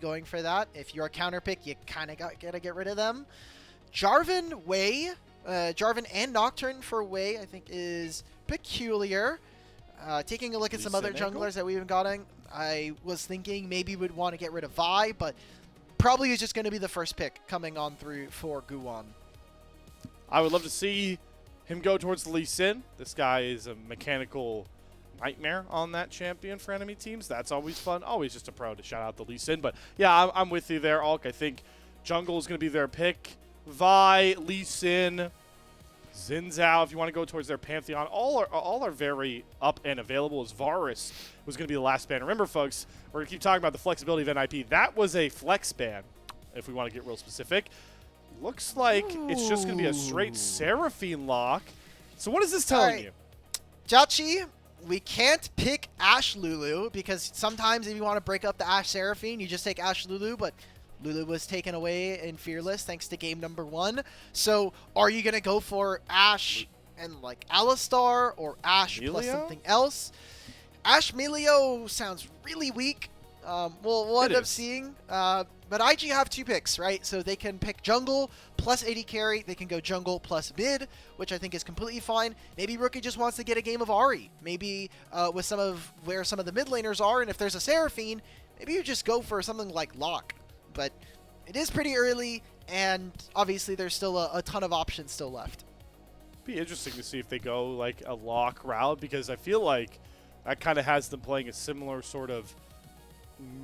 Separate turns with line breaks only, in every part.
going for that. If you're a counter pick, you kind of gotta get rid of them. Jarvan Wei, Jarvan and Nocturne for Wei, I think is peculiar. Taking a look at some other junglers that we've been gotten, I was thinking maybe we'd want to get rid of Vi, but probably is just going to be the first pick coming on through for Guwon.
I would love to see him go towards the Lee Sin. This guy is a mechanical nightmare on that champion for enemy teams. That's always fun. Always just a pro to shout out the Lee Sin. But yeah, I'm with you there, Alk. I think jungle is going to be their pick. Vi, Lee Sin, Xin Zhao, if you want to go towards their Pantheon, all are very up and available. As Varus was going to be the last ban. Remember, folks, we're going to keep talking about the flexibility of NIP. That was a flex ban, if we want to get real specific. Looks like it's just going to be a straight Seraphine lock. So what is this telling you?
JiaQi, we can't pick Ashe Lulu because sometimes if you want to break up the Ashe Seraphine, you just take Ashe Lulu, but Lulu was taken away in Fearless thanks to game number 1. So are you going to go for Ashe and like Alistar or Ashe plus something else? Ashe Melio sounds really weak. We'll end up seeing. But IG have 2 picks, right? So they can pick jungle plus AD carry. They can go jungle plus mid, which I think is completely fine. Maybe Rookie just wants to get a game of Ahri. Maybe with some of where some of the mid laners are, and if there's a Seraphine, maybe you just go for something like Locke. But it is pretty early, and obviously there's still a ton of options still left.
Be interesting to see if they go like a Locke route, because I feel like that kind of has them playing a similar sort of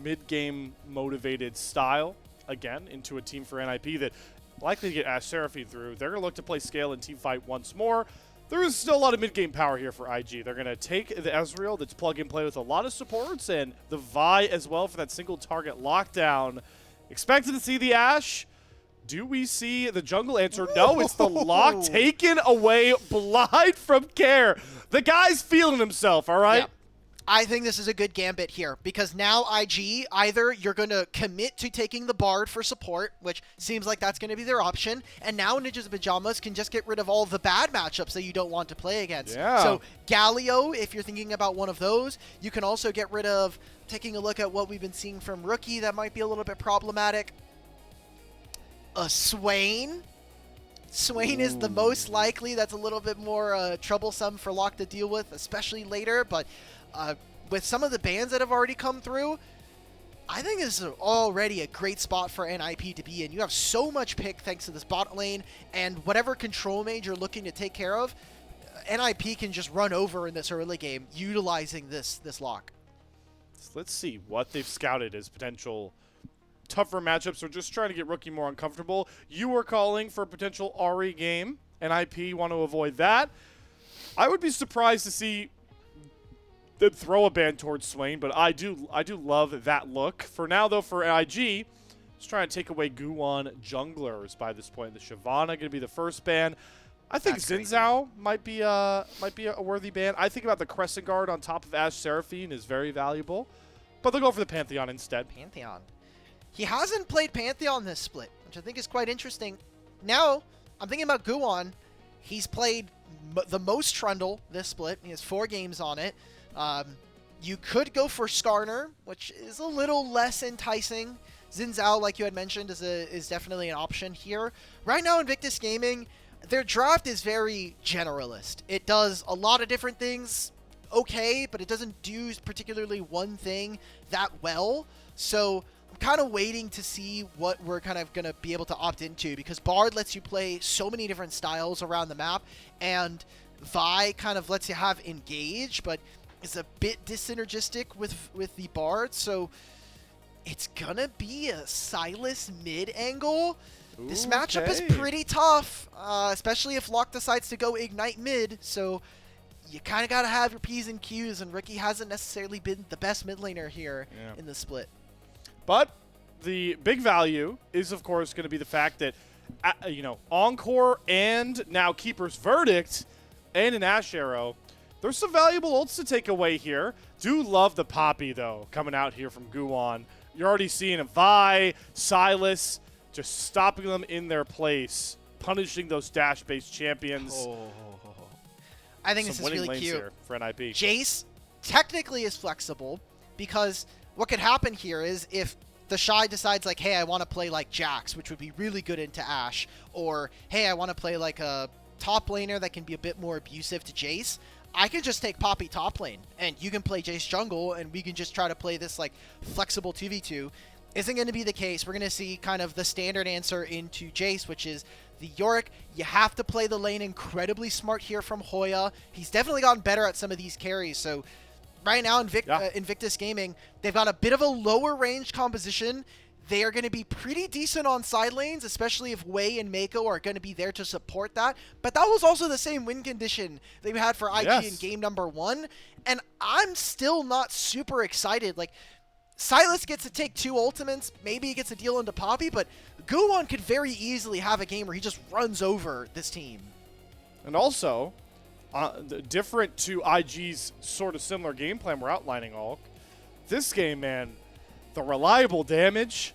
mid-game motivated style, again, into a team for NIP that likely to get Ashe Seraphine through. They're going to look to play scale and team fight once more. There is still a lot of mid-game power here for IG. They're going to take the Ezreal that's plug-and-play with a lot of supports, and the Vi as well for that single target lockdown. Expected to see the Ashe. Do we see the jungle answer? No, it's the lock taken away blind from Care. The guy's feeling himself, all right?
Yeah. I think this is a good gambit here because now IG, either you're going to commit to taking the Bard for support, which seems like that's going to be their option, and now Ninjas and Pyjamas can just get rid of all the bad matchups that you don't want to play against.
Yeah.
So Galio, if you're thinking about one of those, you can also get rid of, taking a look at what we've been seeing from Rookie that might be a little bit problematic. A Swain. Swain is the most likely. That's a little bit more troublesome for Locke to deal with, especially later, but with some of the bans that have already come through, I think this is already a great spot for NIP to be in. You have so much pick thanks to this bot lane, and whatever control mage you're looking to take care of, NIP can just run over in this early game utilizing this lock.
So let's see what they've scouted as potential tougher matchups or just trying to get Rookie more uncomfortable. You were calling for a potential Ahri game. NIP want to avoid that. I would be surprised to see them throw a ban towards Swain, but I do love that look. For now, though, for IG, just trying to take away Guwon junglers by this point. The Shyvana going to be the first ban. I think Xin Zhao might be a worthy ban. I think about the Crescent Guard on top of Ashe Seraphine is very valuable, but they'll go for the Pantheon instead.
Pantheon. He hasn't played Pantheon this split, which I think is quite interesting. Now, I'm thinking about Guwon. He's played the most Trundle this split. He has 4 games on it. You could go for Skarner, which is a little less enticing. Xin Zhao, like you had mentioned, is definitely an option here. Right now, Invictus Gaming, their draft is very generalist. It does a lot of different things okay, but it doesn't do particularly one thing that well. So I'm kind of waiting to see what we're kind of going to be able to opt into, because Bard lets you play so many different styles around the map, and Vi kind of lets you have Engage, but is a bit dissynergistic with the Bard. So it's going to be a Sylas mid angle. This matchup is pretty tough, especially if Locke decides to go Ignite mid. So you kind of got to have your P's and Q's, and Rookie hasn't necessarily been the best mid laner here in the split.
But the big value is, of course, going to be the fact that, Encore and now Keeper's Verdict and an Ashe Arrow, there's some valuable ults to take away here. Do love the Poppy, though, coming out here from Guwon. You're already seeing a Vi, Sylas, just stopping them in their place, punishing those dash-based champions.
I think this is really cute
here for NIP.
Jace technically is flexible, because what could happen here is if TheShy decides like, hey, I want to play like Jax, which would be really good into Ashe, or hey, I want to play like a top laner that can be a bit more abusive to Jace, I can just take Poppy top lane, and you can play Jace jungle, and we can just try to play this like flexible 2v2. Isn't going to be the case. We're going to see kind of the standard answer into Jace, which is the Yorick. You have to play the lane incredibly smart here from Hoya. He's definitely gotten better at some of these carries, so right now, Invictus Gaming, they've got a bit of a lower range composition. They are going to be pretty decent on side lanes, especially if Wei and Meiko are going to be there to support that. But that was also the same win condition they had for IG in game number 1. And I'm still not super excited. Like, Sylas gets to take 2 ultimates. Maybe he gets a deal into Poppy, but Guwon could very easily have a game where he just runs over this team.
And also, different to IG's sort of similar game plan we're outlining, Hulk. This game, man, the reliable damage,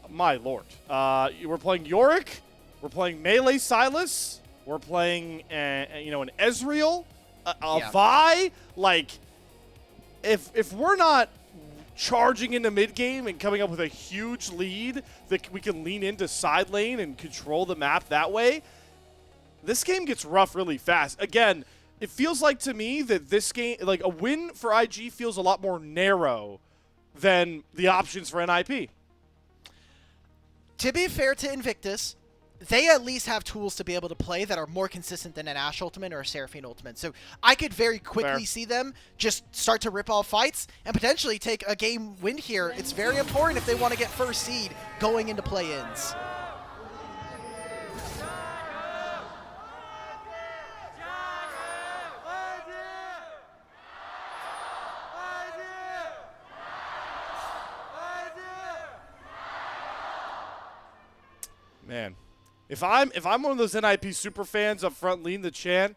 my lord. We're playing Yorick, we're playing melee Sylas, we're playing an Ezreal, a Vi. Like, if we're not charging into mid game and coming up with a huge lead that we can lean into side lane and control the map that way, this game gets rough really fast. Again, it feels like to me that this game, like a win for IG feels a lot more narrow than the options for NIP.
To be fair to Invictus, they at least have tools to be able to play that are more consistent than an Ashe ultimate or a Seraphine ultimate. So I could very quickly see them just start to rip off fights and potentially take a game win here. It's very important if they want to get first seed going into play-ins.
Man, if I'm one of those NIP super fans up front leading the chant,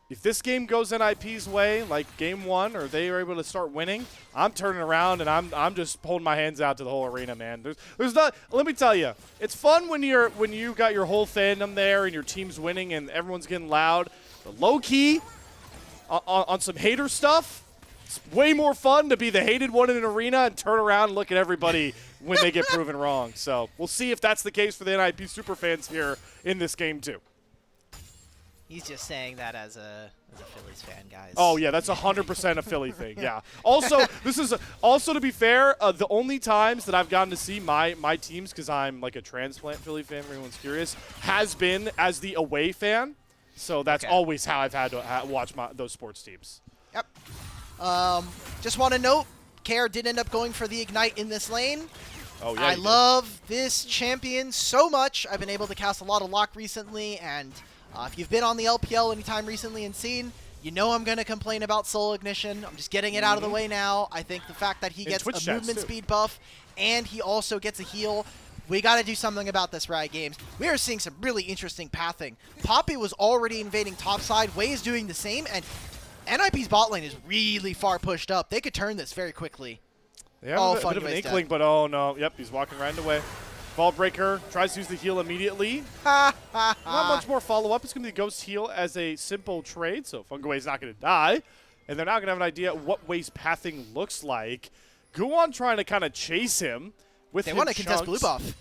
if this game goes NIP's way, like game 1, or they are able to start winning, I'm turning around and I'm just holding my hands out to the whole arena, man. There's not. Let me tell you, it's fun when you got your whole fandom there and your team's winning and everyone's getting loud. But low key, on some hater stuff, it's way more fun to be the hated one in an arena and turn around and look at everybody when they get proven wrong. So we'll see if that's the case for the NIP superfans here in this game too.
He's just saying that as a Phillies fan, guys.
Oh yeah, that's 100% a Philly thing. Yeah. Also, this is also to be fair, the only times that I've gotten to see my teams, because I'm like a transplant Philly fan, if anyone's curious, has been as the away fan. So that's always how I've had to watch those sports teams.
Yep. Just want to note, Care did end up going for the Ignite in this lane.
Oh, yeah,
I love this champion so much. I've been able to cast a lot of Lock recently, and if you've been on the LPL anytime recently and seen, you know I'm going to complain about Soul Ignition. I'm just getting it out of the way now. I think the fact that he gets a movement speed buff and he also gets a heal, we got to do something about this, Riot Games. We are seeing some really interesting pathing. Poppy was already invading topside. Wei is doing the same, and NIP's bot lane is really far pushed up. They could turn this very quickly.
Yeah, a bit of an inkling, but oh no. Yep, he's walking right away. Ball breaker, tries to use the heal immediately. Not much more follow-up. It's going to be Ghost heal as a simple trade, so Fengyue not going to die. And they're now going to have an idea what Wei's pathing looks like. Guwon trying to kind of chase him with
They want to contest blue buff.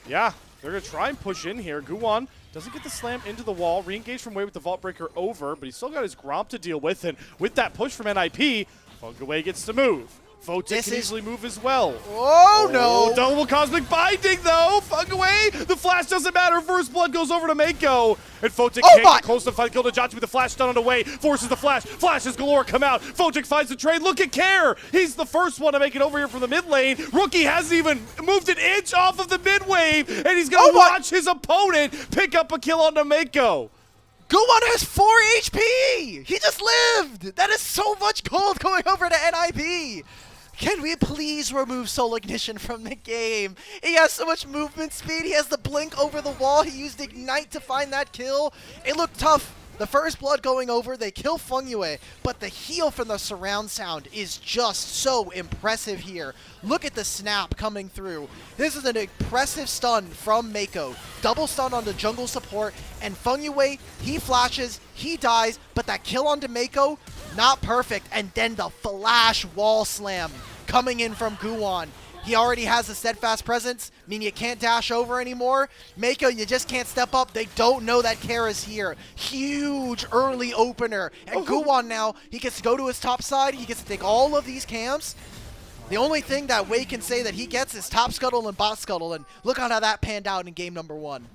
Yeah, they're going to try and push in here. Guwon doesn't get the slam into the wall. Re-engage from Wei with the Vault Breaker over, but he's still got his Gromp to deal with. And with that push from NIP, Fengyue gets to move. Photic can easily move as well.
Oh, no.
Double Cosmic Binding, though. Fengyue, the flash doesn't matter. First blood goes over to Meiko. And Photic can't get close to find kill to JiaQi with the flash stun on the way. Forces the flash. Flashes galore come out. Photic finds the trade. Look at Care. He's the first one to make it over here from the mid lane. Rookie hasn't even moved an inch off of the mid wave. And he's going to watch his opponent pick up a kill onto Meiko.
Guwon has 4 HP. He just lived. That is so much gold going over to NIP. Can we please remove Soul Ignition from the game? He has so much movement speed. He has the blink over the wall. He used Ignite to find that kill. It looked tough. The first blood going over, they kill Fengyue, but the heal from the surround sound is just so impressive here. Look at the snap coming through. This is an impressive stun from Meiko. Double stun on the jungle support, and Fengyue, he flashes, he dies, but that kill onto Meiko, not perfect, and then the flash wall slam. coming in from Guwon. He already has a steadfast presence, meaning you can't dash over anymore. Meiko, you just can't step up. They don't know that Care is here. Huge early opener. And Guwon now, he gets to go to his top side. He gets to take all of these camps. The only thing that Wei can say that he gets is top scuttle and bot scuttle. And look how that panned out in game number 1.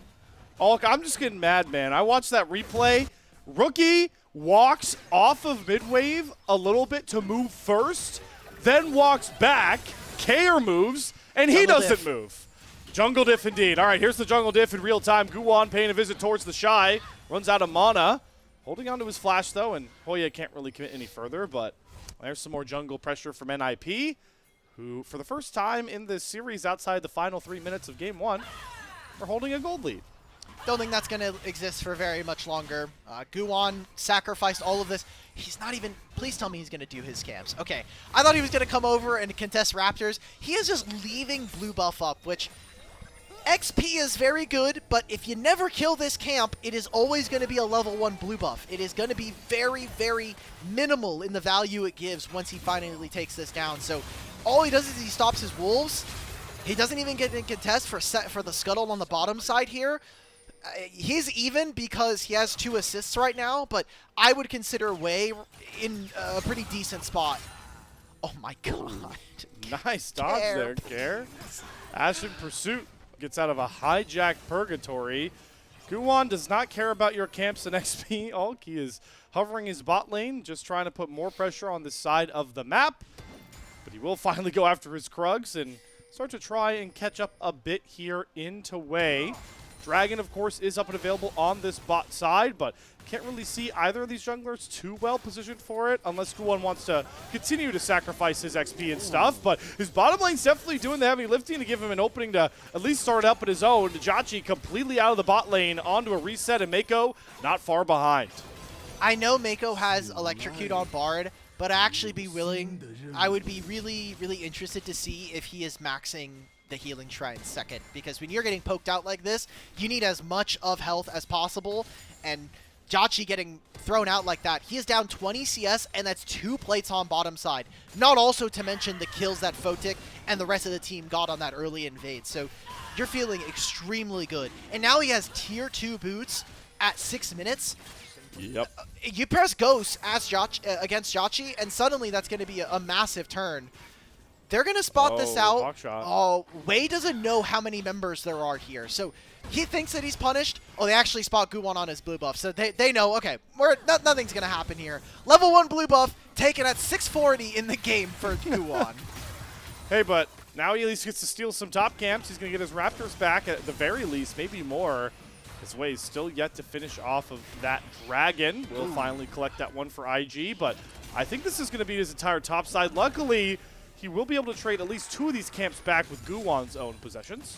Oh, I'm just getting mad, man. I watched that replay. Rookie walks off of mid-wave a little bit to move first, then walks back. Care moves, and he doesn't move. Jungle diff indeed. All right, here's the jungle diff in real time. Guwon paying a visit towards TheShy. Runs out of mana. Holding on to his flash, though, and Hoya can't really commit any further, but there's some more jungle pressure from NIP, who, for the first time in this series outside the final 3 minutes of game 1, are holding a gold lead.
Don't think that's going to exist for very much longer. Guwon sacrificed all of this. He's not even... Please tell me he's going to do his camps. Okay. I thought he was going to come over and contest Raptors. He is just leaving blue buff up, which... XP is very good, but if you never kill this camp, it is always going to be a level 1 blue buff. It is going to be very, very minimal in the value it gives once he finally takes this down. So all he does is he stops his wolves. He doesn't even get in contest for the scuttle on the bottom side here. He's even because he has 2 assists right now, but I would consider Wei in a pretty decent spot. Oh my god.
Nice dodge there, Care. Ash in pursuit gets out of a hijack purgatory. Guwon does not care about your camps and XP. Ulk, he is hovering his bot lane, just trying to put more pressure on this side of the map. But he will finally go after his Krugs and start to try and catch up a bit here into Wei. Dragon, of course, is up and available on this bot side, but can't really see either of these junglers too well positioned for it, unless Guwon wants to continue to sacrifice his XP and stuff. But his bottom lane's definitely doing the heavy lifting to give him an opening to at least start up at his own. JiaQi completely out of the bot lane onto a reset, and Meiko not far behind.
I know Meiko has Electrocute on Bard, but I would be really, really interested to see if he is maxing the healing shrine second, because when you're getting poked out like this, you need as much of health as possible, and JiaQi getting thrown out like that, he is down 20 CS, and that's 2 plates on bottom side. Not also to mention the kills that Photic and the rest of the team got on that early invade, so you're feeling extremely good. And now he has tier 2 boots at 6 minutes.
Yep.
You press Ghost as against JiaQi, and suddenly that's going to be a massive turn. They're going to spot this out. Oh, Wei doesn't know how many members there are here. So he thinks that he's punished. Oh, they actually spot Guwon on his blue buff. So they know, okay, nothing's going to happen here. Level 1 blue buff taken at 640 in the game for Guwon.
Hey, but now he at least gets to steal some top camps. He's going to get his Raptors back at the very least, maybe more. His Wei is still yet to finish off of that Dragon. We'll finally collect that one for IG, but I think this is going to be his entire top side. Luckily, he will be able to trade at least 2 of these camps back with Guwon's own possessions.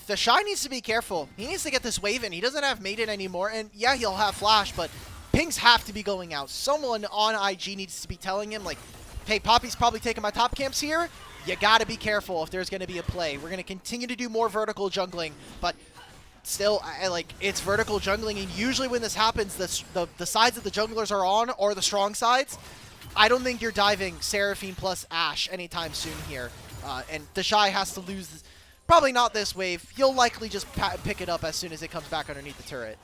TheShy needs to be careful. He needs to get this wave in. He doesn't have Maiden anymore, and yeah, he'll have Flash, but pings have to be going out. Someone on IG needs to be telling him, like, hey, Poppy's probably taking my top camps here. You gotta be careful if there's gonna be a play. We're gonna continue to do more vertical jungling, but still, it's vertical jungling, and usually when this happens, the sides that the junglers are on are the strong sides. I don't think you're diving Seraphine plus Ashe anytime soon here. And TheShy has to lose this. Probably not this wave. He'll likely just pick it up as soon as it comes back underneath the turret.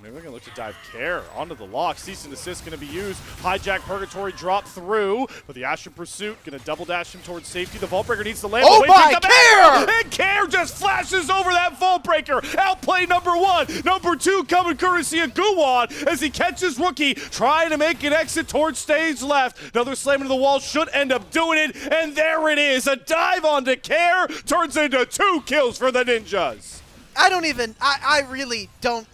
Maybe we're going to look to dive Care onto the lock. Cease and desist going to be used. Hijack Purgatory drop through. But the Ashe in pursuit going to double dash him towards safety. The Vault Breaker needs to land.
Oh my, Care!
And Care just flashes over that Vault Breaker. Outplay number 1. Number 2 coming courtesy of Guwon as he catches Rookie trying to make an exit towards stage left. Another slam into the wall should end up doing it. And there it is. A dive onto Care turns into 2 kills for the Ninjas.
I really don't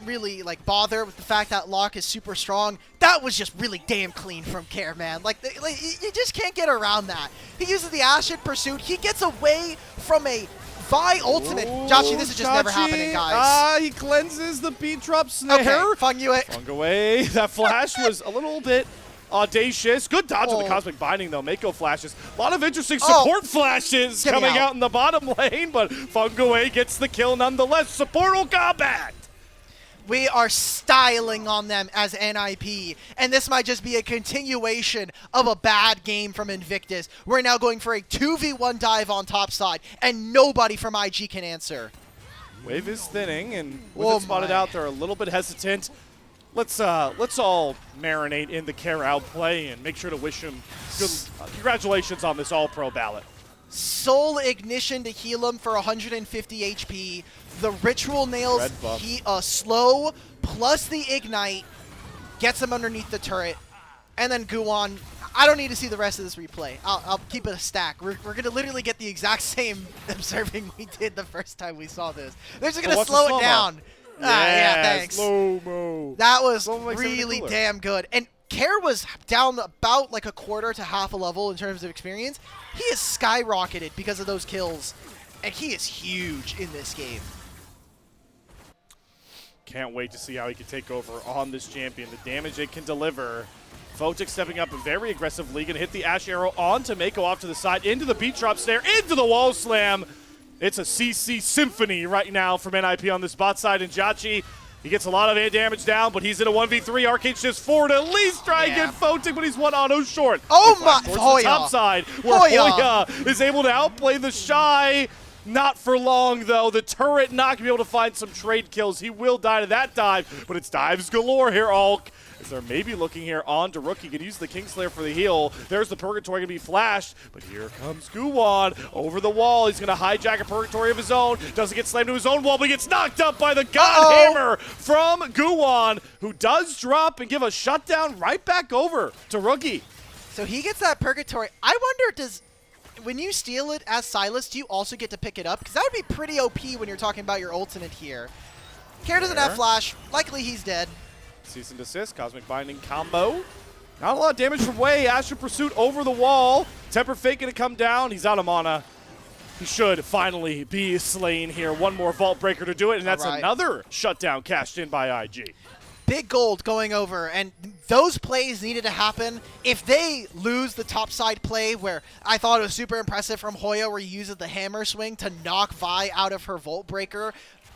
bother with the fact that Locke is super strong. That was just really damn clean from Care, man. You just can't get around that. He uses the Ashe in pursuit. He gets away from a Vi ultimate. JiaQi, this is just never happening, guys.
He cleanses the beat drop snare.
Okay,
Fengyue. That flash was a little bit audacious. Good dodge on the Cosmic Binding, though. Meiko flashes. A lot of interesting support flashes coming out in the bottom lane, but Fengyue gets the kill nonetheless. Support will combat.
We are styling on them as NIP, and this might just be a continuation of a bad game from Invictus. We're now going for a 2v1 dive on top side, and nobody from IG can answer.
Wave is thinning, and with it spotted out, they're a little bit hesitant. Let's all marinate in the Care outplay and make sure to wish him good. Congratulations on this All-Pro ballot.
Soul Ignition to heal him for 150 HP. The Ritual Nails, slow, plus the Ignite, gets him underneath the turret. And then Guwon, I don't need to see the rest of this replay. I'll keep it a stack. We're going to literally get the exact same observing we did the first time we saw this. They're just going to slow it down. Yeah, thanks.
Slow-mo.
That was really damn good. And Care was down about like a quarter to half a level in terms of experience. He has skyrocketed because of those kills, and he is huge in this game.
Can't wait to see how he can take over on this champion. The damage it can deliver. Photic stepping up very aggressively. Going to hit the Ash Arrow onto Meiko off to the side, into the beat drop snare, into the wall slam. It's a CC symphony right now from NIP on this bot side, and JiaQi, he gets a lot of damage down, but he's in a 1v3. Arcade shifts forward to at least try and get Photic, but he's one auto short.
Oh my,
Hoya. The top side, where Hoya is able to outplay TheShy. Not for long, though. The turret not going to be able to find some trade kills. He will die to that dive, but it's dives galore here, Ulk. As they're maybe looking here on to Rookie. Can use the Kingslayer for the heal. There's the Purgatory going to be flashed, but here comes Guwon over the wall. He's going to hijack a Purgatory of his own. Doesn't get slammed to his own wall, but he gets knocked up by the God Hammer from Guwon, who does drop and give a shutdown right back over to Rookie.
So he gets that Purgatory. I wonder, when you steal it as Silas, do you also get to pick it up? Because that would be pretty OP when you're talking about your ultimate here. Care doesn't have flash. Likely he's dead.
Cease and desist, Cosmic Binding combo. Not a lot of damage from Wei. Astral Pursuit over the wall. Temper Fake going to come down. He's out of mana. He should finally be slain here. One more Vault Breaker to do it, and that's another shutdown cashed in by IG.
Big gold going over, and those plays needed to happen. If they lose the topside play, where I thought it was super impressive from Hoya, where he uses the hammer swing to knock Vi out of her Vault Breaker,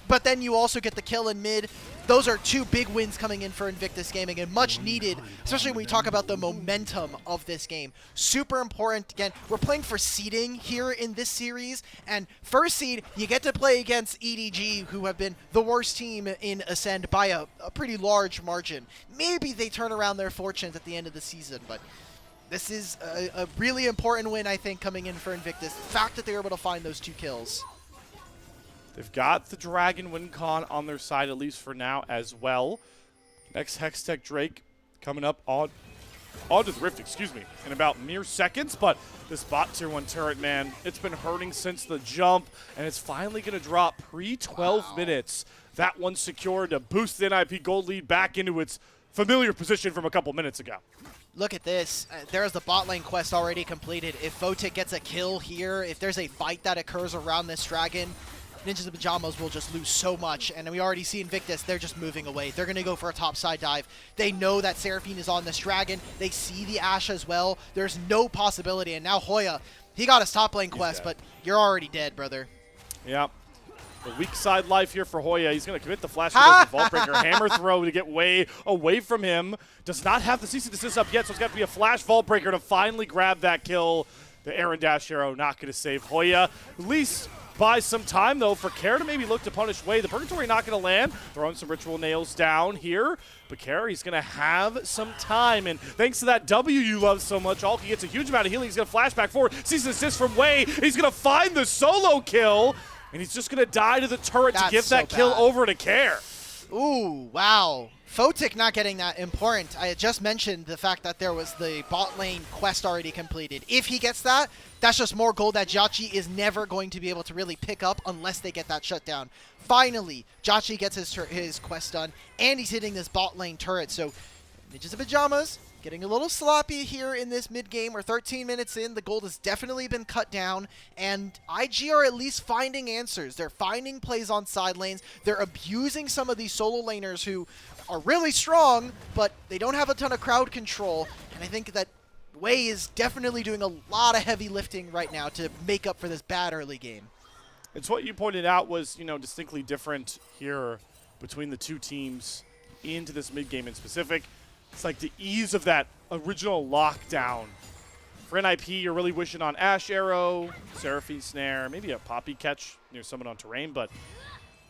but then you also get the kill in mid. Those are two big wins coming in for Invictus Gaming, and much needed, especially when we talk about the momentum of this game. Super important. Again, we're playing for seeding here in this series, and first seed, you get to play against EDG, who have been the worst team in Ascend by a pretty large margin. Maybe they turn around their fortunes at the end of the season, but this is a really important win, I think, coming in for Invictus. The fact that they were able to find those 2 kills.
They've got the Dragon win con on their side, at least for now, as well. Next Hextech Drake coming up onto the Rift, in about mere seconds. But this bot tier 1 turret, man, it's been hurting since the jump, and it's finally going to drop pre-12 minutes. That one secured to boost the NIP gold lead back into its familiar position from a couple minutes ago.
Look at this. There's the bot lane quest already completed. If Photic gets a kill here, if there's a fight that occurs around this dragon, Ninjas in Pyjamas will just lose so much, and we already see Invictus, they're just moving away. They're going to go for a topside dive. They know that Seraphine is on this dragon. They see the Ashe as well. There's no possibility, and now Hoya, he got his top lane quest, but you're already dead, brother.
Yep. The weak side life here for Hoya. He's going to commit the flash to the Vault Breaker. Hammer throw to get way away from him. Does not have the cease and desist up yet, so it's got to be a flash Vault Breaker to finally grab that kill. The Aaron Dash Arrow not going to save Hoya. At least buy some time, though, for Care to maybe look to punish Wei. The Purgatory not going to land. Throwing some Ritual Nails down here. But Care, he's going to have some time. And thanks to that W you love so much, Alki gets a huge amount of healing. He's going to flash back forward. Sees an assist from Wei. He's going to find the solo kill. And he's just going to die to the turret to give that kill over to Care.
Ooh, wow. Photic not getting that important. I had just mentioned the fact that there was the bot lane quest already completed. If he gets that, that's just more gold that JiaQi is never going to be able to really pick up unless they get that shutdown. Finally, JiaQi gets his quest done, and he's hitting this bot lane turret. So, Ninjas in Pyjamas getting a little sloppy here in this mid-game. We're 13 minutes in. The gold has definitely been cut down, and IG are at least finding answers. They're finding plays on side lanes. They're abusing some of these solo laners who are really strong, but they don't have a ton of crowd control, and I think that Wei is definitely doing a lot of heavy lifting right now to make up for this bad early game.
It's what you pointed out was, distinctly different here between the two teams into this mid game in specific. It's like the ease of that original lockdown. For NIP, you're really wishing on Ash Arrow, Seraphine Snare, maybe a Poppy catch near someone on terrain, but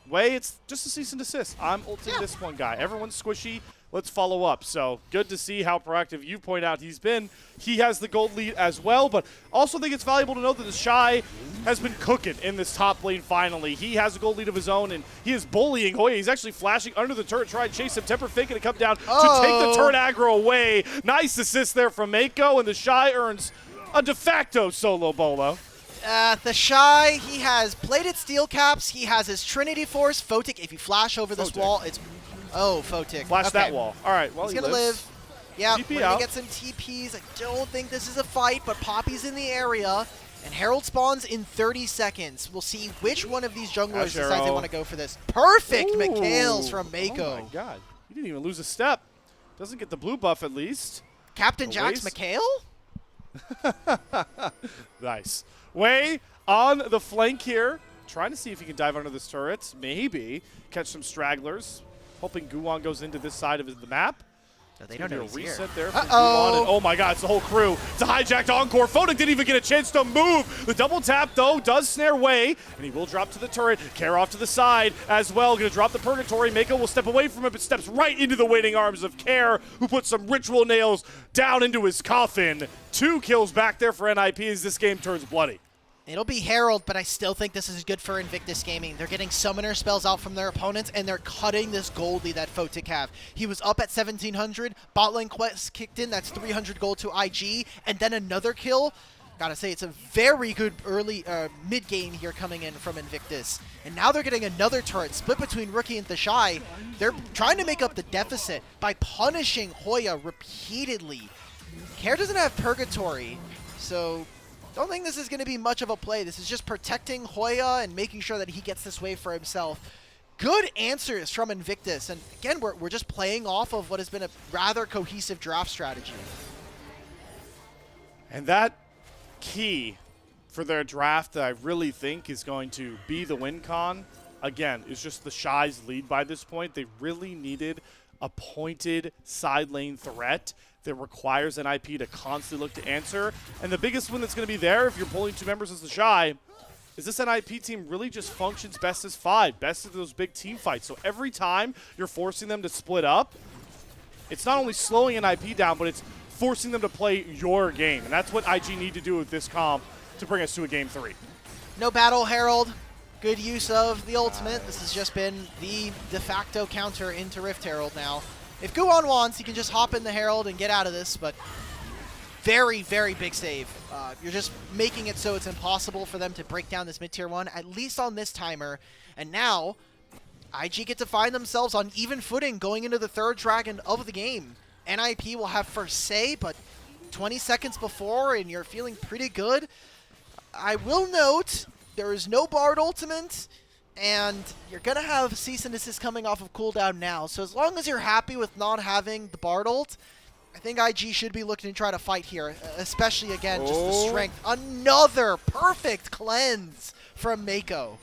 Way, it's just a cease and desist. I'm ulting this one guy. Everyone's squishy. Let's follow up. So good to see how proactive you point out he's been. He has the gold lead as well, but also think it's valuable to know that TheShy has been cooking in this top lane finally. He has a gold lead of his own, and he is bullying Hoya. He's actually flashing under the turret, trying to chase him. Temper fake and come down to take the turret aggro away. Nice assist there from Meiko, and TheShy earns a de facto solo bolo.
TheShy, he has plated steel caps. He has his Trinity Force. Photic, if you flash over this wall, it's... Oh, Photic.
Flash that wall. All right, well,
he's going to live. Yeah, we're going to get some TPs. I don't think this is a fight, but Poppy's in the area. And Herald spawns in 30 seconds. We'll see which one of these junglers decides they want to go for this. Perfect McHale's from Meiko.
Oh, my God. He didn't even lose a step. Doesn't get the blue buff, at least.
Captain Jack's McHale?
Nice. Way on the flank here. Trying to see if he can dive under this turret. Maybe. Catch some stragglers. Hoping Guwon goes into this side of the map.
No, they don't know he's
reset
here.
There for Guwon, and oh my God, it's the whole crew. It's a hijacked encore. Photic didn't even get a chance to move. The double tap, though, does snare Way, and he will drop to the turret. Care off to the side as well. Going to drop the Purgatory. Meiko will step away from it, but steps right into the waiting arms of Care, who puts some ritual nails down into his coffin. 2 kills back there for NIP as this game turns bloody.
It'll be Herald, but I still think this is good for Invictus Gaming. They're getting summoner spells out from their opponents, and they're cutting this gold lead that Photic have. He was up at 1,700. Bot lane quest kicked in. That's 300 gold to IG, and then another kill. Gotta say, it's a very good early mid game here coming in from Invictus. And now they're getting another turret split between Rookie and TheShy. They're trying to make up the deficit by punishing Hoya repeatedly. Care doesn't have Purgatory, so... don't think this is going to be much of a play. This is just protecting Hoya and making sure that he gets this wave for himself. Good answers from Invictus. And again, we're just playing off of what has been a rather cohesive draft strategy.
And that key for their draft that I really think is going to be the win con, again, is just TheShy's lead by this point. They really needed a pointed side lane threat that requires an IP to constantly look to answer. And the biggest one that's going to be there if you're pulling 2 members as TheShy is this NIP team really just functions best as 5, best of those big team fights. So every time you're forcing them to split up, it's not only slowing an IP down, but it's forcing them to play your game. And that's what IG need to do with this comp to bring us to a game 3.
No Battle Herald. Good use of the ultimate. This has just been the de facto counter into Rift Herald now. If Guwon wants, he can just hop in the Herald and get out of this, but very, very big save. You're just making it so it's impossible for them to break down this mid-tier 1, at least on this timer. And now, IG get to find themselves on even footing going into the 3rd dragon of the game. NIP will have first say, but 20 seconds before, and you're feeling pretty good. I will note, there is no Bard ultimate, and you're going to have cease and desist coming off of cooldown now. So as long as you're happy with not having the Bard ult, I think IG should be looking to try to fight here, especially, again, just the strength. Another perfect cleanse from Meiko.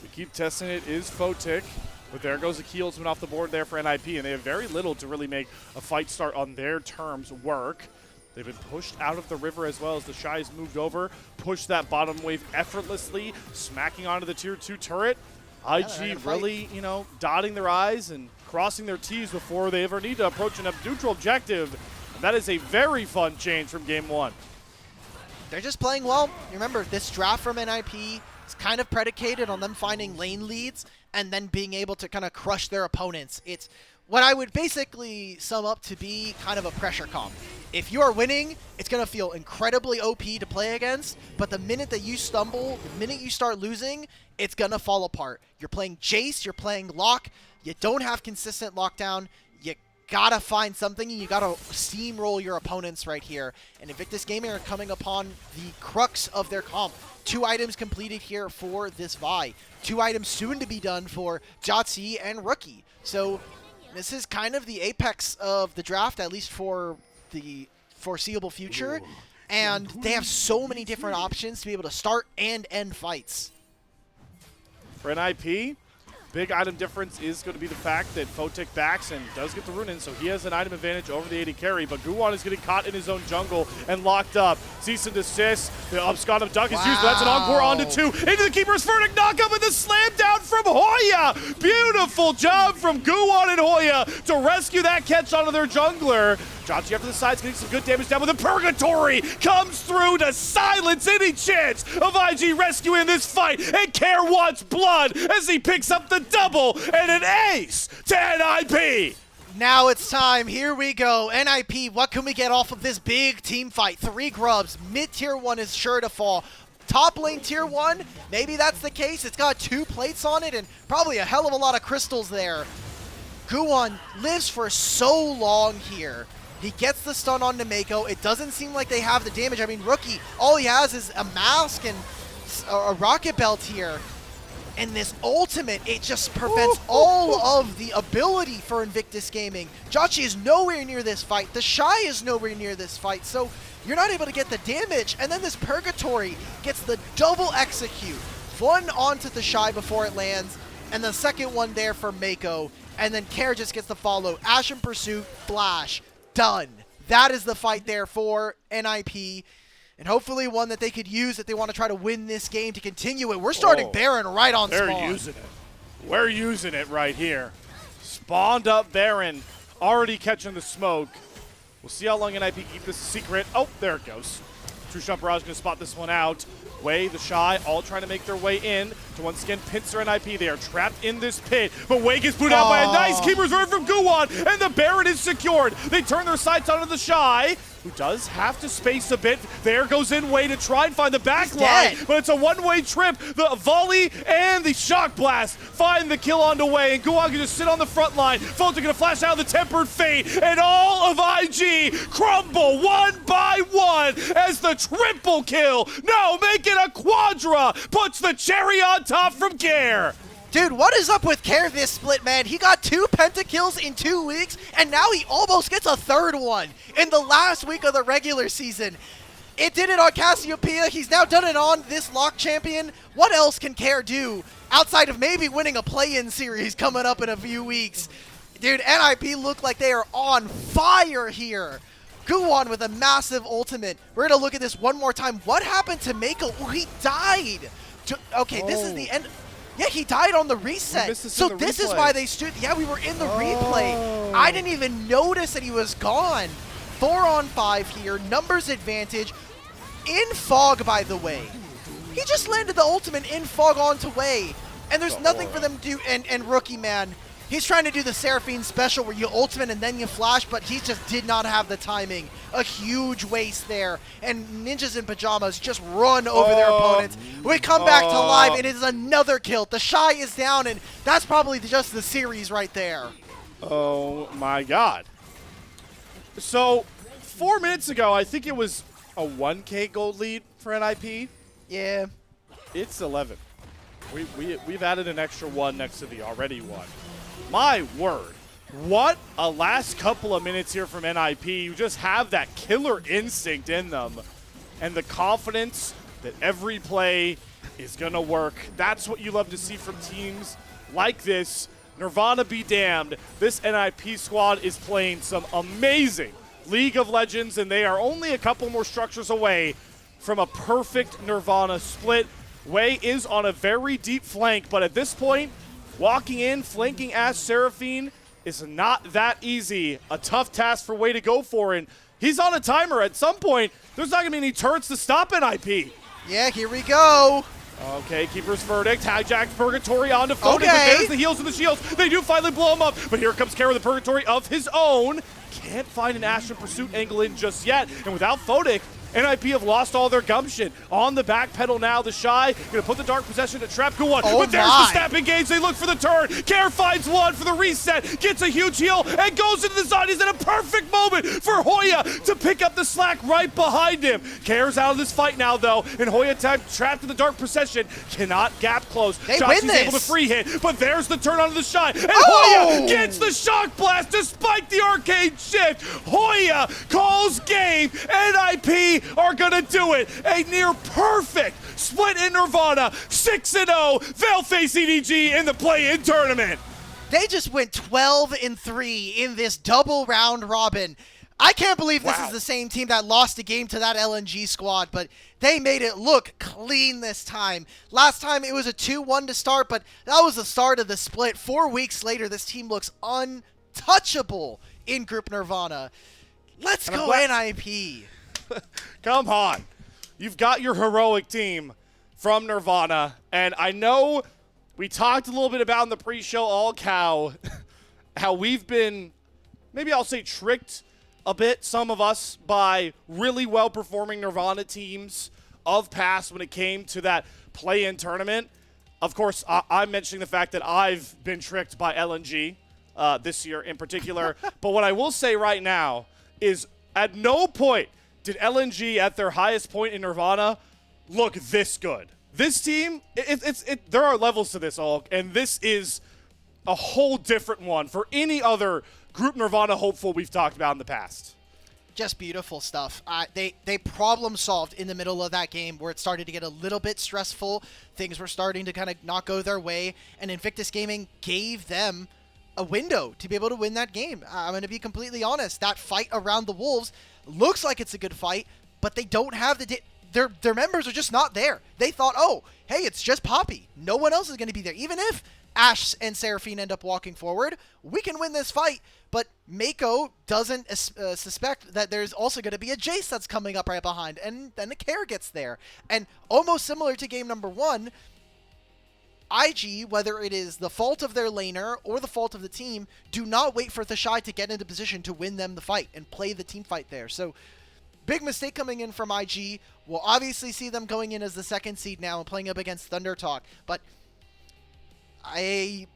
We keep testing it, is Photic, but there goes a key ultimate off the board there for NIP, and they have very little to really make a fight start on their terms work. They've been pushed out of the river as well as TheShy has moved over, pushed that bottom wave effortlessly, smacking onto the tier 2 turret. IG really, you know, dotting their I's and crossing their T's before they ever need to approach a neutral objective. And that is a very fun change from game 1.
They're just playing well. Remember, this draft from NIP is kind of predicated on them finding lane leads and then being able to kind of crush their opponents. It's what I would basically sum up to be kind of a pressure comp. If you are winning, it's going to feel incredibly OP to play against, but the minute that you stumble, the minute you start losing, it's going to fall apart. You're playing Jace, you're playing Lock, you don't have consistent lockdown, you got to find something, and you got to steamroll your opponents right here. And Invictus Gaming are coming upon the crux of their comp. 2 items completed here for this Vi. 2 items soon to be done for JiaQi and Rookie. So this is kind of the apex of the draft, at least for the foreseeable future, and they have so many different options to be able to start and end fights.
For NIP, Big item difference is going to be the fact that Photic backs and does get the rune in, so he has an item advantage over the AD carry, but Guwon is getting caught in his own jungle and locked up. Cease and desist. The upscot of Duck is used, but that's an encore onto 2. Into the Keeper's Verdict, knock up, and the slam down from Hoya! Beautiful job from Guwon and Hoya to rescue that catch onto their jungler. JiaQi after the sides, getting some good damage down, but the Purgatory comes through to silence any chance of IG rescuing this fight, and Care wants blood as he picks up the double and an ace to NIP.
Now it's time. Here we go. NIP, what can we get off of this big team fight? 3 grubs. Mid-tier 1 is sure to fall. Top lane tier 1, maybe that's the case. It's got 2 plates on it and probably a hell of a lot of crystals there. Guwon lives for so long here. He gets the stun on Meiko. It doesn't seem like they have the damage. I mean, Rookie, all he has is a mask and a rocket belt here. And this ultimate, it just prevents all of the ability for Invictus Gaming. JiaQi is nowhere near this fight. TheShy is nowhere near this fight. So you're not able to get the damage. And then this Purgatory gets the double execute. One onto TheShy before it lands. And the second one there for Meiko. And then Care just gets the follow. Ashen Pursuit, Flash. Done. That is the fight there for NIP. And hopefully one that they could use if they want to try to win this game to continue it. We're starting Baron right on spawn.
They're using it. We're using it right here. Spawned up Baron, already catching the smoke. We'll see how long NIP keep this a secret. Oh, there it goes. True Shot Barrage going to spot this one out. Wei, TheShy, all trying to make their way in to once again pincer NIP. They are trapped in this pit, but Wei gets booted out by a nice Keeper's Verdict from Guwon, and the Baron is secured. They turn their sights onto TheShy, who does have to space a bit. There goes in Wei to try and find the back line, but it's a one-way trip. The volley and the shock blast find the kill onto Wei, and Guwon can just sit on the front line. Photic gonna flash out the Tempered Fate, and all of IG crumble one by one as the triple kill. No, make it a quadra. Puts the cherry on top from Care.
Dude, what is up with Care this split, man? He got 2 pentakills in 2 weeks, and now he almost gets a 3rd one in the last week of the regular season. It did it on Cassiopeia. He's now done it on this Lock Champion. What else can Care do outside of maybe winning a play-in series coming up in a few weeks? Dude, NIP look like they are on fire here. Guwon with a massive ultimate. We're going to look at this one more time. What happened to Meiko? Oh, he died. Okay, this is the end. Yeah, he died on the reset. So this is why they stood. Yeah, we were in the replay. I didn't even notice that he was gone. 4 on 5 here. Numbers advantage. In fog, by the way. He just landed the ultimate in fog onto Wei. And there's nothing for them to do. And Rookie, man, he's trying to do the Seraphine special where you ultimate and then you flash, but he just did not have the timing. A huge waste there. And Ninjas in Pyjamas just run over their opponents. We come back to live. It is another kill. TheShy is down, and that's probably just the series right there.
Oh, my God. So, 4 minutes ago, I think it was a 1K gold lead for NIP.
Yeah.
It's 11. We've added an extra 1 next to the already 1. My word. What a last couple of minutes here from NIP. You just have that killer instinct in them and the confidence that every play is going to work. That's what you love to see from teams like this. Nirvana be damned. This NIP squad is playing some amazing League of Legends, and they are only a couple more structures away from a perfect Nirvana split. Wei is on a very deep flank, but at this point, walking in, flanking Ash Seraphine is not that easy. A tough task for Wei to go for, and he's on a timer. At some point, there's not going to be any turrets to stop NIP.
Yeah, here we go.
Okay, Keeper's Verdict, hijacked Purgatory onto Photic, but there's the heals and the shields. They do finally blow him up, but here comes Care with the Purgatory of his own. Can't find an Ashen Pursuit angle in just yet, and without Photic, NIP have lost all their gumption. On the back pedal now, TheShy gonna put the Dark Possession to trap Guwon. But there's the snap engage. They look for the turn. Care finds one for the reset, gets a huge heal, and goes into the side. He's in a perfect moment for Hoya to pick up the slack right behind him. Care's out of this fight now, though, and Hoya trapped in the Dark Possession. Cannot gap close. JiaQi's able to free hit, but there's the turn onto TheShy. And Hoya gets the Shock Blast despite the arcade shift. Hoya calls game. NIP are gonna do it. A near perfect split in Nirvana, 6-0. They'll face EDG in the play-in tournament.
They just went 12-3 in this double round robin. I can't believe this is the same team that lost a game to that LNG squad, but they made it look clean this time. Last time it was a 2-1 to start, but that was the start of the split. 4 weeks later, this team looks untouchable in Group Nirvana. Let's go NIP.
Come on. You've got your heroic team from Nirvana, and I know we talked a little bit about in the pre-show all cow how we've been, maybe I'll say tricked a bit, some of us, by really well-performing Nirvana teams of past when it came to that play-in tournament. Of course, I'm mentioning the fact that I've been tricked by LNG this year in particular. But what I will say right now is at no point did LNG at their highest point in Nirvana look this good. This team, there are levels to this, all, and this is a whole different one for any other Group Nirvana hopeful we've talked about in the past.
Just beautiful stuff. They problem solved in the middle of that game where it started to get a little bit stressful. Things were starting to kind of not go their way, and Invictus Gaming gave them a window to be able to win that game. I'm going to be completely honest. That fight around the Wolves looks like it's a good fight, but they don't have their members are just not there. They thought, oh, hey, it's just Poppy. No one else is going to be there. Even if Ash and Seraphine end up walking forward, we can win this fight. But Meiko doesn't suspect that there's also going to be a Jace that's coming up right behind, and then the Care gets there. And almost similar to game number 1, IG, whether it is the fault of their laner or the fault of the team, do not wait for TheShy to get into position to win them the fight and play the team fight there. So big mistake coming in from IG. We'll obviously see them going in as the 2nd seed now and playing up against Thunder Talk. But I'm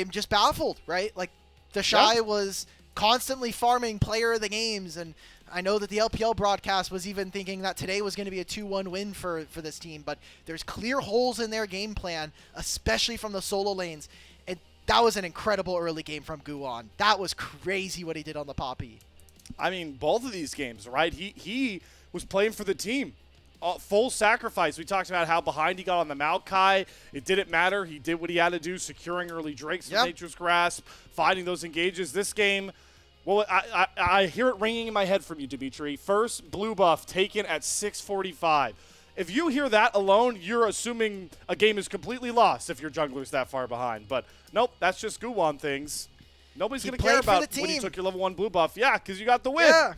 just baffled, right? Like, TheShy was constantly farming player of the games, and I know that the LPL broadcast was even thinking that today was going to be a 2-1 win for this team, but there's clear holes in their game plan, especially from the solo lanes, and that was an incredible early game from Guwon. That was crazy what he did on the Poppy.
I mean, both of these games, right? He was playing for the team. Full sacrifice. We talked about how behind he got on the Maokai. It didn't matter. He did what he had to do, securing early Drakes with Nature's Grasp, finding those engages. This game, well, I hear it ringing in my head from you, Dimitri. First, blue buff taken at 6:45. If you hear that alone, you're assuming a game is completely lost if your jungler's that far behind. But nope, that's just Guwon things. Nobody's going to care about when you took your level 1 blue buff. Yeah, because you got the win.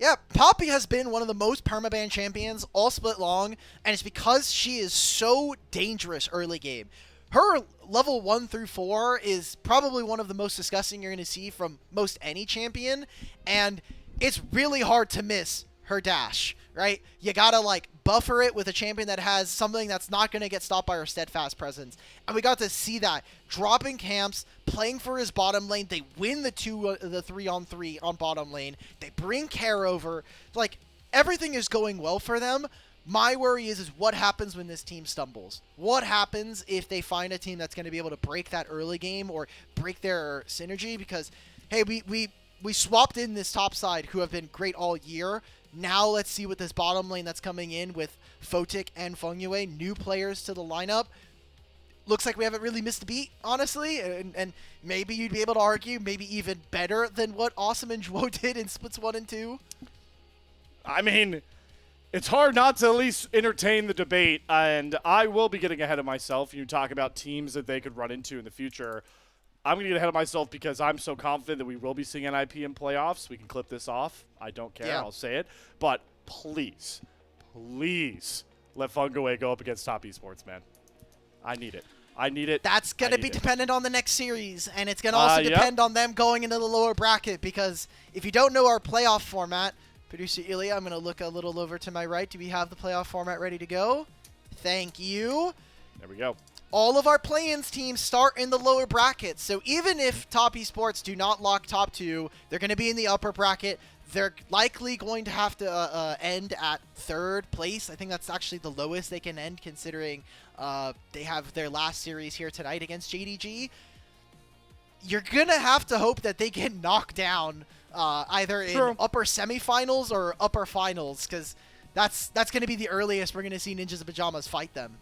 Yeah, Poppy has been one of the most permaban champions all split long, and it's because she is so dangerous early game. Her level 1 through 4 is probably one of the most disgusting you're going to see from most any champion, and it's really hard to miss her dash, right? You gotta, like, buffer it with a champion that has something that's not going to get stopped by her steadfast presence. And we got to see that. Dropping camps, playing for his bottom lane. They win the 3-on-3 on bottom lane. They bring Care over. Like, everything is going well for them. My worry is what happens when this team stumbles? What happens if they find a team that's going to be able to break that early game or break their synergy? Because, hey, we swapped in this top side who have been great all year. Now let's see what this bottom lane that's coming in with Photic and Fengyue, new players to the lineup. Looks like we haven't really missed a beat, honestly, and maybe you'd be able to argue maybe even better than what Awesome and Juo did in splits 1 and 2.
I mean, it's hard not to at least entertain the debate, and I will be getting ahead of myself. You talk about teams that they could run into in the future. I'm going to get ahead of myself because I'm so confident that we will be seeing NIP in playoffs. We can clip this off. I don't care. Yeah. I'll say it. But please, please let Fengyue go up against top esports, man. I need it. I need it.
That's going to be dependent on the next series, and it's going to also depend on them going into the lower bracket, because if you don't know our playoff format, Producer Ilya, I'm going to look a little over to my right. Do we have the playoff format ready to go? Thank you.
There we go.
All of our play-ins teams start in the lower bracket, so even if top esports do not lock top 2, they're going to be in the upper bracket. They're likely going to have to end at 3rd place. I think that's actually the lowest they can end, considering they have their last series here tonight against JDG. You're going to have to hope that they get knocked down either in upper semifinals or upper finals, because that's going to be the earliest we're going to see Ninjas in Pyjamas fight them.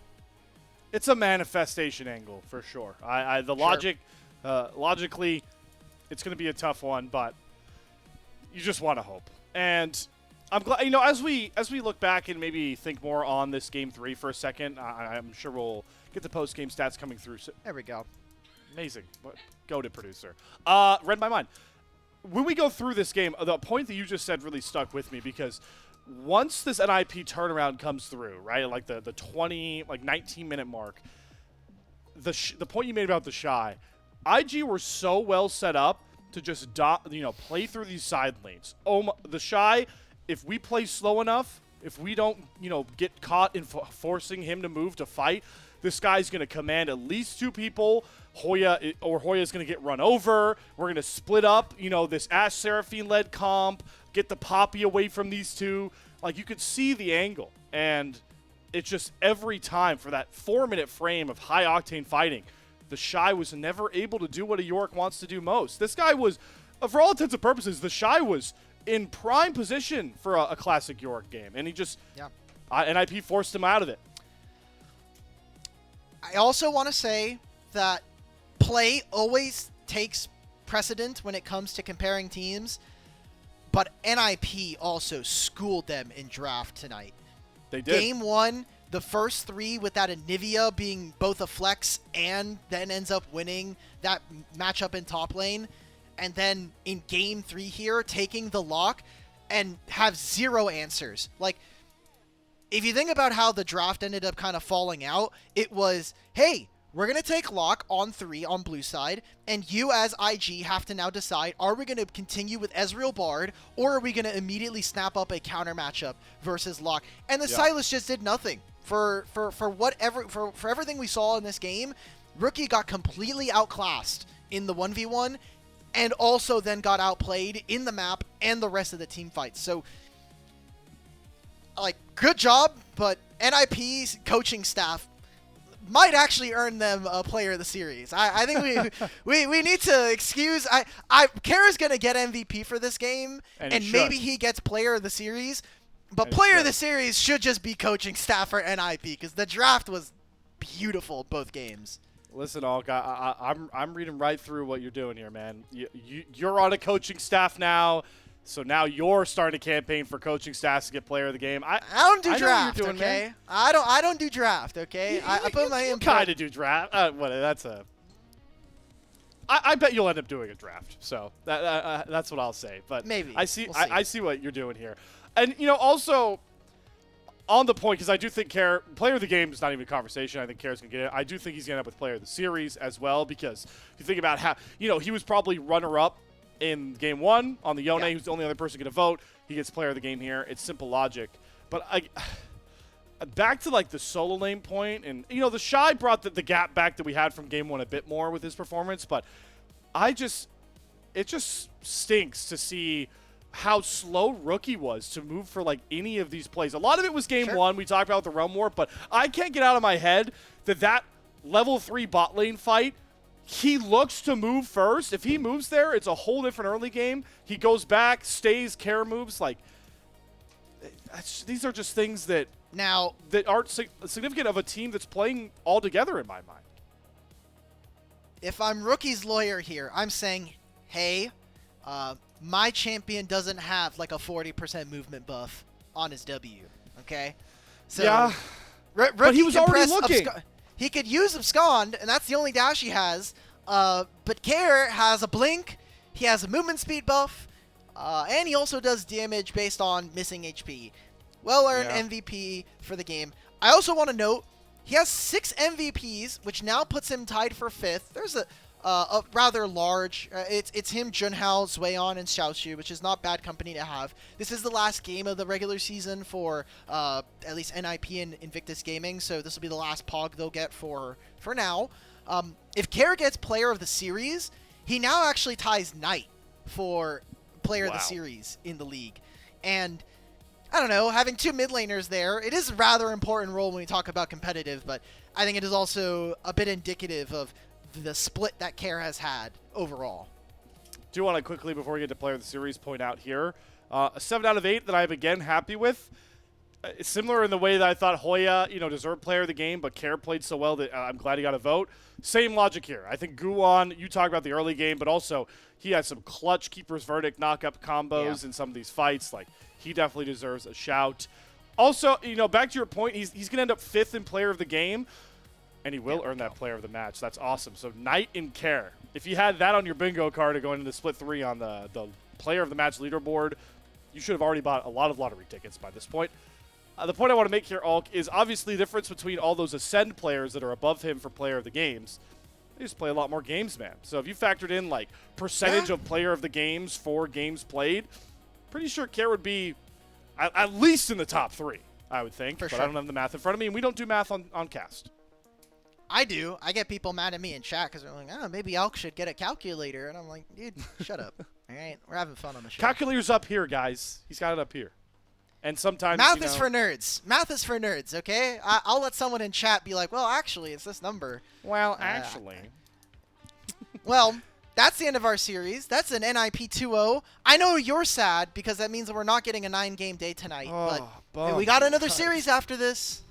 It's a manifestation angle for sure. Logically, it's going to be a tough one, but you just want to hope. And I'm glad, as we look back and maybe think more on this game 3 for a second, I'm sure we'll get the post-game stats coming through.
There we go.
Amazing. Goated producer. Read my mind. When we go through this game, the point that you just said really stuck with me because once this NIP turnaround comes through, right, like the 19-minute mark, the point you made about TheShy, IG were so well set up to just play through these side lanes. TheShy, if we play slow enough, if we don't get caught in forcing him to move to fight, this guy's going to command at least 2 people. Hoya's going to get run over. We're going to split up, this Ash Seraphine-led comp, get the Poppy away from these 2. Like, you could see the angle. And it's just every time for that 4-minute frame of high-octane fighting, TheShy was never able to do what a York wants to do most. This guy was, for all intents and purposes, TheShy was in prime position for a classic York game. And he just, NIP forced him out of it.
I also want to say that play always takes precedent when it comes to comparing teams, but NIP also schooled them in draft tonight.
They did.
Game 1, the first 3 with that Anivia being both a flex and then ends up winning that matchup in top lane, and then in game 3 here, taking the lock and have 0 answers. Like, if you think about how the draft ended up kind of falling out, it was, hey, we're going to take lock on 3 on blue side, and you as IG have to now decide, are we going to continue with Ezreal Bard, or are we going to immediately snap up a counter matchup versus lock? And the Silas just did nothing. For everything we saw in this game, Rookie got completely outclassed in the 1v1, and also then got outplayed in the map and the rest of the team fights. So, like, good job, but NIP's coaching staff might actually earn them a player of the series. I think we need to excuse. Kara's gonna get MVP for this game, and maybe he gets player of the series. But player of the series should just be coaching staff for NIP because the draft was beautiful both games.
Listen, Olga, I'm reading right through what you're doing here, man. You're on a coaching staff now. So now you're starting a campaign for coaching staffs to get player of the game. I
don't do draft,
doing,
okay?
Man.
I don't do draft, okay? I put my input.
Kind of do draft. I bet you'll end up doing a draft. So that's what I'll say. But
maybe
I see.
We'll see.
I see what you're doing here, and also on the point because I do think player of the game is not even a conversation. I think Kara's gonna get it. I do think he's gonna end up with player of the series as well because if you think about how he was probably runner up in game 1 on the Yone, who's the only other person going to vote. He gets player of the game here. It's simple logic. But back to like the solo lane point, and TheShy brought the gap back that we had from game 1 a bit more with his performance. But it just stinks to see how slow Rookie was to move for like any of these plays. A lot of it was game 1. We talked about the Realm War, but I can't get out of my head that level 3 bot lane fight. He looks to move first. If he moves there, it's a whole different early game. He goes back, stays, Kara moves. Like, these are just things that aren't significant of a team that's playing all together in my mind.
If I'm Rookie's lawyer here, I'm saying, hey, my champion doesn't have like a 40% movement buff on his W, okay? So,
yeah, but he was already looking.
He could use Abscond, and that's the only dash he has. But Kare has a blink, he has a movement speed buff, and he also does damage based on missing HP. Well-earned MVP for the game. I also want to note, he has 6 MVPs, which now puts him tied for 5th. There's a rather large, it's him, Junhao, Zueon, and Xiaoxu, which is not bad company to have. This is the last game of the regular season for at least NIP and Invictus Gaming, so this will be the last POG they'll get for now. If Kara gets player of the series, he now actually ties Knight for player of the series in the league. And I don't know, having 2 mid laners there, it is a rather important role when we talk about competitive, but I think it is also a bit indicative of the split that Kara has had overall.
Do want to quickly, before we get to player of the series, point out here, a 7 out of 8 that I'm again happy with. similar in the way that I thought Hoya, deserved player of the game, but Care played so well that I'm glad he got a vote. Same logic here. I think Guwon, you talk about the early game, but also he had some clutch keeper's verdict knock-up combos in some of these fights. Like, he definitely deserves a shout. Also, back to your point, he's going to end up 5th in player of the game, and he will earn that player of the match. That's awesome. So Knight and Care. If you had that on your bingo card going into split 3 on the player of the match leaderboard, you should have already bought a lot of lottery tickets by this point. The point I want to make here, Alk, is obviously the difference between all those Ascend players that are above him for player of the games. They just play a lot more games, man. So if you factored in, like, percentage of player of the games for games played, pretty sure Care would be at least in the top 3, I would think. But I don't have the math in front of me, and we don't do math on cast.
I do. I get people mad at me in chat because they're like, oh, maybe Alk should get a calculator. And I'm like, dude, shut up. All right? We're having fun on the show.
Calculator's up here, guys. He's got it up here. And sometimes,
Math is for nerds. Math is for nerds, okay? I'll let someone in chat be like, well, actually, it's this number.
Well, actually.
Well, that's the end of our series. That's an NIP 2-0. I know you're sad because that means that we're not getting a 9-game day tonight. But we got another series after this.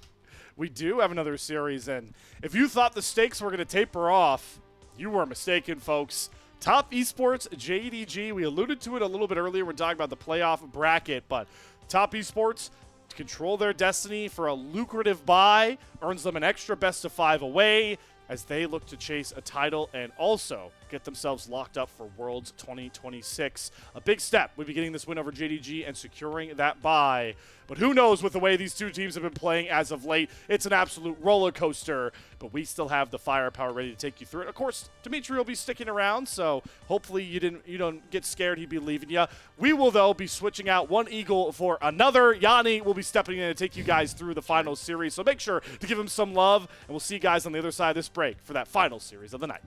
We do have another series, and if you thought the stakes were going to taper off, you were mistaken, folks. Top Esports, JDG, we alluded to it a little bit earlier when talking about the playoff bracket, but Top Esports control their destiny for a lucrative buy, earns them an extra best of 5 away as they look to chase a title and also get themselves locked up for Worlds 2026. A big step would be getting this win over JDG and securing that bye. But who knows with the way these two teams have been playing as of late. It's an absolute roller coaster, but we still have the firepower ready to take you through it. Of course, Dimitri will be sticking around, so hopefully you don't get scared he'd be leaving you. We will, though, be switching out one Eagle for another. Yanni will be stepping in to take you guys through the final series, so make sure to give him some love, and we'll see you guys on the other side of this break for that final series of the night.